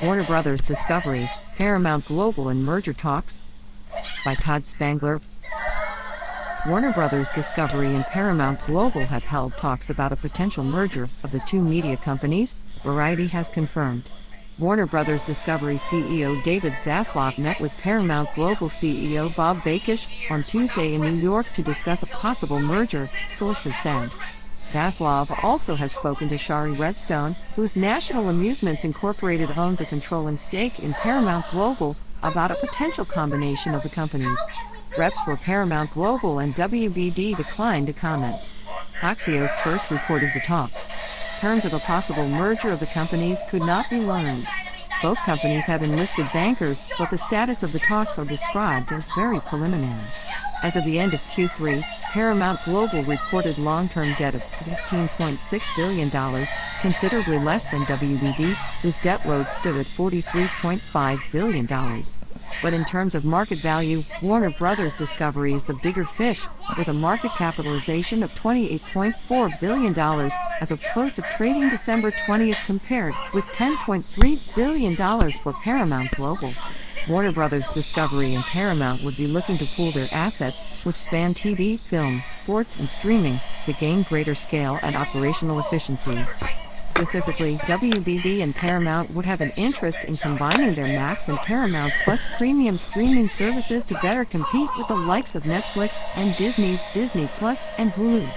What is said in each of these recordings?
Warner Bros. Discovery, Paramount Global in merger talks? By Todd Spangler. Warner Bros. Discovery and Paramount Global have held talks about a potential merger of the two media companies, Variety has confirmed. Warner Bros. Discovery CEO David Zaslav met with Paramount Global CEO Bob Bakish on Tuesday in New York to discuss a possible merger, sources said. Zaslav also has spoken to Shari Redstone, whose National Amusements Incorporated owns a controlling stake in Paramount Global, about a potential combination of the companies. Reps for Paramount Global and WBD declined to comment. Axios first reported the talks. Terms of a possible merger of the companies could not be learned. Both companies have enlisted bankers, but the status of the talks are described as very preliminary. As of the end of Q3, Paramount Global reported long-term debt of $15.6 billion, considerably less than WBD, whose debt load stood at $43.5 billion. But in terms of market value, Warner Bros. Discovery is the bigger fish, with a market capitalization of $28.4 billion as of close of trading December 20th compared with $10.3 billion for Paramount Global. Warner Bros. Discovery and Paramount would be looking to pool their assets, which span TV, film, sports, and streaming, to gain greater scale and operational efficiencies. Specifically, WBD and Paramount would have an interest in combining their Max and Paramount Plus premium streaming services to better compete with the likes of Netflix and Disney's Disney Plus and Hulu.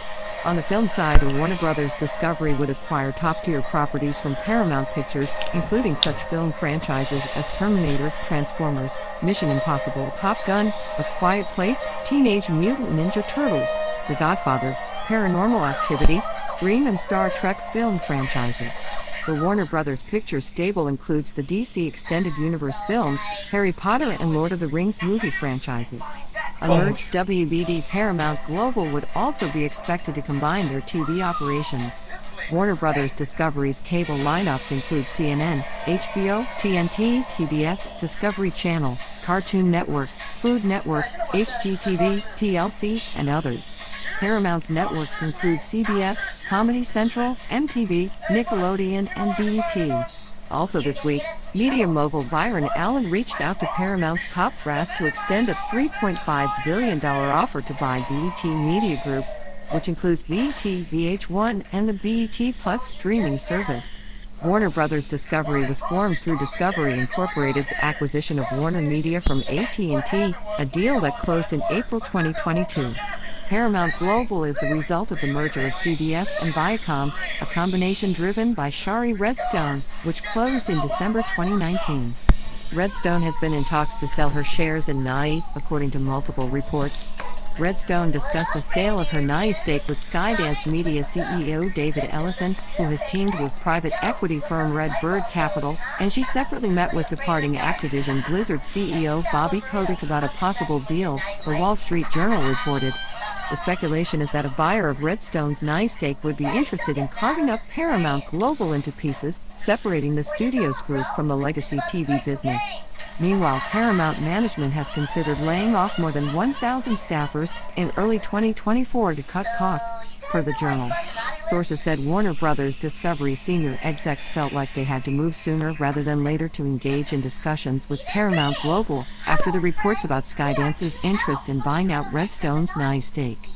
On the film side, Warner Bros. Discovery would acquire top-tier properties from Paramount Pictures, including such film franchises as Terminator, Transformers, Mission Impossible, Top Gun, A Quiet Place, Teenage Mutant Ninja Turtles, The Godfather, Paranormal Activity, Scream and Star Trek film franchises. The Warner Bros. Pictures stable includes the DC Extended Universe films, Harry Potter and Lord of the Rings movie franchises. A merged WBD Paramount Global would also be expected to combine their TV operations. Warner Bros. Discovery's cable lineup includes CNN, HBO, TNT, TBS, Discovery Channel, Cartoon Network, Food Network, HGTV, TLC, and others. Paramount's networks include CBS, Comedy Central, MTV, Nickelodeon, and BET. Also this week, media mogul Byron Allen reached out to Paramount's top brass to extend a $3.5 billion offer to buy BET Media Group, which includes BET, VH1, and the BET Plus streaming service. Warner Bros. Discovery was formed through Discovery Incorporated's acquisition of Warner Media from AT&T, a deal that closed in April 2022. Paramount Global is the result of the merger of CBS and Viacom, a combination driven by Shari Redstone, which closed in December 2019. Redstone has been in talks to sell her shares in NAI, according to multiple reports. Redstone discussed a sale of her NAI stake with Skydance Media CEO David Ellison, who has teamed with private equity firm Red Bird Capital, and she separately met with departing Activision Blizzard CEO Bobby Kotick about a possible deal, the Wall Street Journal reported. The speculation is that a buyer of Redstone's NAI stake would be interested in carving up Paramount Global into pieces, separating the studios group from the legacy TV business. Meanwhile, Paramount management has considered laying off more than 1,000 staffers in early 2024 to cut costs, per the Journal. Sources said Warner Bros. Discovery senior execs felt like they had to move sooner rather than later to engage in discussions with Paramount Global after the reports about Skydance's interest in buying out Redstone's NAI stake.